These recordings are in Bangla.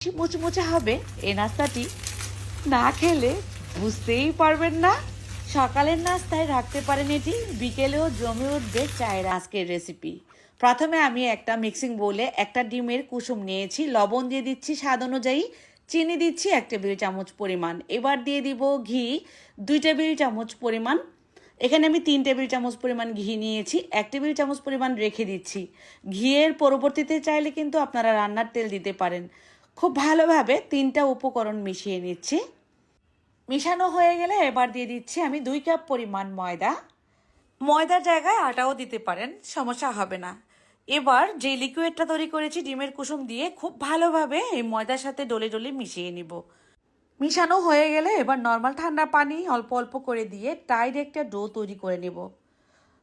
মুচমুচে হবে এই নাস্তাটি না খেলে বুঝতেই পারবেন না। সকালের নাস্তায় রাখতে পারেন এটি, বিকেলেও জমে উঠবে চায়ের আজকের রেসিপি। প্রথমে আমি একটা মিক্সিং বোলে একটা ডিমের কুসুম নিয়েছি, লবণ দিয়ে দিচ্ছি স্বাদ অনুযায়ী, চিনি দিচ্ছি 1 টেবিল চামচ পরিমাণ। এবার দিয়ে দিব ঘি 2 টেবিল চামচ পরিমাণ। এখানে আমি 3 টেবিল চামচ পরিমাণ ঘি নিয়েছি, 1 টেবিল চামচ পরিমাণ রেখে দিচ্ছি। ঘিয়ের পরবর্তীতে চাইলে কিন্তু আপনারা রান্নার তেল দিতে পারেন। খুব ভালোভাবে 3টা উপকরণ মিশিয়ে নিচ্ছি। মিশানো হয়ে গেলে এবার দিয়ে দিচ্ছি আমি 2 কাপ পরিমাণ ময়দা। ময়দার জায়গায় আটাও দিতে পারেন, সমস্যা হবে না। এবার যে লিকুইডটা তৈরি করেছি ডিমের কুসুম দিয়ে খুব ভালোভাবে এই ময়দার সাথে ডলে ডলে মিশিয়ে নিব। মিশানো হয়ে গেলে এবার নর্মাল ঠান্ডা পানি অল্প অল্প করে দিয়ে টাইট একটা ডো তৈরি করে নেব।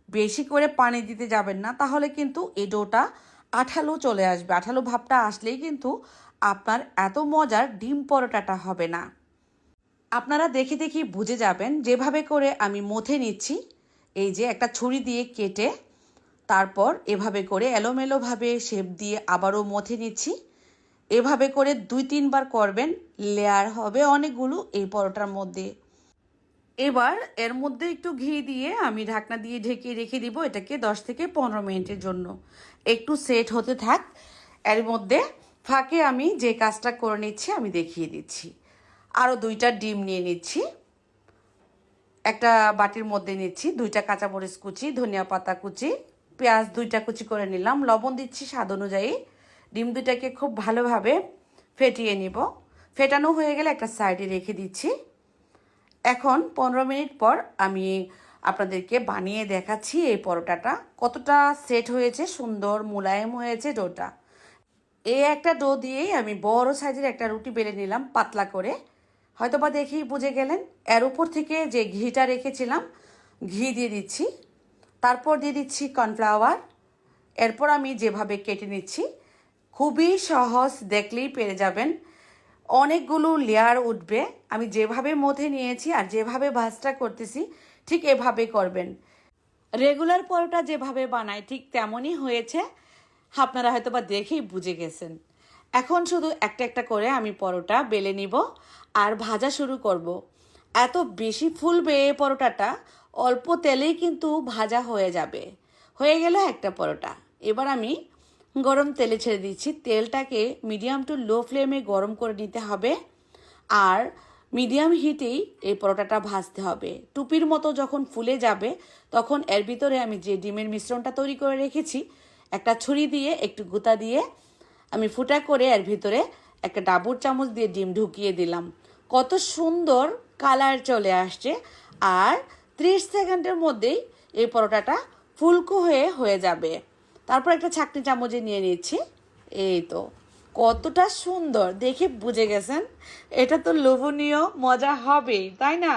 বেশি করে পানি দিতে যাবেন না, তাহলে কিন্তু এই ডোটা আঠালো চলে আসবে। আঠালো ভাবটা আসলেই কিন্তু আপনার এত মজার ডিম পরোটাটা হবে না। আপনারা দেখে দেখি বুঝে যাবেন যেভাবে করে আমি মথে নিচ্ছি। এই যে একটা ছুরি দিয়ে কেটে তারপর এভাবে করে এলোমেলোভাবে শেপ দিয়ে আবারও মথে নিচ্ছি। এভাবে করে 2-3 বার করবেন, লেয়ার হবে অনেকগুলো এই পরোটার মধ্যে। এবার এর মধ্যে একটু ঘি দিয়ে আমি ঢাকনা দিয়ে ঢেকে রেখে দিব এটাকে 10 থেকে 15 মিনিটের জন্য। একটু সেট হতে থাক, এর মধ্যে ফাঁকে আমি যে কাজটা করে নিচ্ছি আমি দেখিয়ে দিচ্ছি। আরও 2টা ডিম নিয়ে নিচ্ছি, একটা বাটির মধ্যে নিচ্ছি 2টা কাঁচামরিচ কুচি, ধনিয়া পাতা কুচি, পেঁয়াজ 2টা কুচি করে নিলাম, লবণ দিচ্ছি স্বাদ অনুযায়ী। ডিম 2টাকে খুব ভালোভাবে ফেটিয়ে নিব। ফেটানো হয়ে গেলে একটা সাইডে রেখে দিচ্ছি। এখন 15 মিনিট পর আমি আপনাদেরকে বানিয়ে দেখাচ্ছি এই পরোটাটা কতটা সেট হয়েছে, সুন্দর মোলায়েম হয়েছে ডোটা। এই একটা ডো দিয়েই আমি বড় সাইজের একটা রুটি বেলে নিলাম পাতলা করে, হয়তোবা দেখেই বুঝে গেলেন। এর উপর থেকে যে ঘিটা রেখেছিলাম ঘি দিয়ে দিচ্ছি, তারপর দিয়ে দিচ্ছি কর্নফ্লাওয়ার। এরপর আমি যেভাবে কেটে নিচ্ছি খুবই সহজ, দেখলেই পেরে যাবেন। অনেকগুলো লেয়ার উঠবে। আমি যেভাবে মধ্যে নিয়েছি আর যেভাবে ভাজটা করতেছি ঠিক এভাবে করবেন। রেগুলার পরোটা যেভাবে বানাই ঠিক তেমনই হয়েছে, আপনারা হয়তো বা দেখেই বুঝে গেছেন। এখন শুধু একটা একটা করে আমি পরোটা বেলে নিব আর ভাজা শুরু করব। এত বেশি ফুলবে এই পরোটাটা, অল্প তেলেই কিন্তু ভাজা হয়ে যাবে। হয়ে গেল একটা পরোটা। এবার আমি গরম তেলে ছেড়ে দিচ্ছি। তেলটাকে মিডিয়াম টু লো ফ্লেমে গরম করে নিতে হবে আর মিডিয়াম হিটেই এই পরোটাটা ভাজতে হবে। টুপির মতো যখন ফুলে যাবে তখন এর ভিতরে আমি যে ডিমের মিশ্রণটা তৈরি করে রেখেছি একটা ছুরি দিয়ে একটু গুঁতা দিয়ে আমি ফুটা করে এর ভিতরে একটা ডাবুর চামচ দিয়ে ডিম ঢুকিয়ে দিলাম। কত সুন্দর কালার চলে আসছে আর 30 সেকেন্ডের মধ্যেই এই পরোটাটা ফুলকো হয়ে যাবে। তারপর একটা ছাঁকনি চামচে নিয়ে নিচ্ছি। এই তো কতটা সুন্দর, দেখে বুঝে গেছেন এটা তো লোভনীয় মজা হবে, তাই না?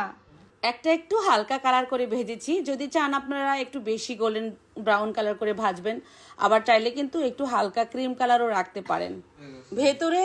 একটা একটু হালকা কালার করে ভেজেছি, যদি চান আপনারা একটু বেশি গোল্ডেন ব্রাউন কালার করে ভাজবেন, আবার চাইলে কিন্তু একটু হালকা ক্রিম কালারও রাখতে পারেন। ভেতরে